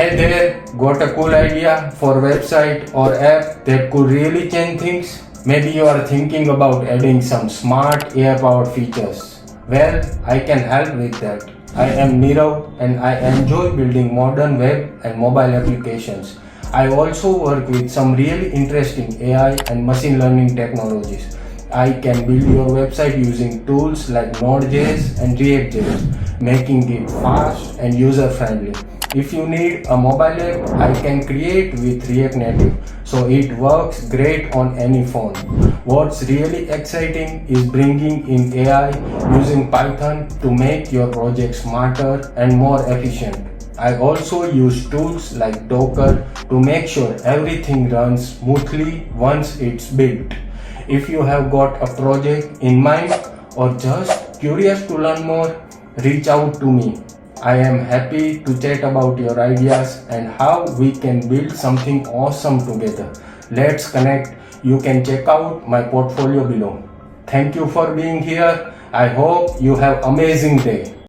Hey there, got a cool idea for website or app that could really change things? Maybe you are thinking about adding some smart AI-powered features. Well, I can help with that. I am Nirav and I enjoy building modern web and mobile applications. I also work with some really interesting AI and machine learning technologies. I can build your website using tools like Node.js and React.js, making it fast and user-friendly. If you need a mobile app, I can create with React Native, so it works great on any phone. What's really exciting is bringing in AI using Python to make your project smarter and more efficient. I also use tools like Docker to make sure everything runs smoothly once it's built. If you have got a project in mind or just curious to learn more, reach out to me. I am happy to chat about your ideas and how we can build something awesome together. Let's connect. You can check out my portfolio below. Thank you for being here. I hope you have amazing day.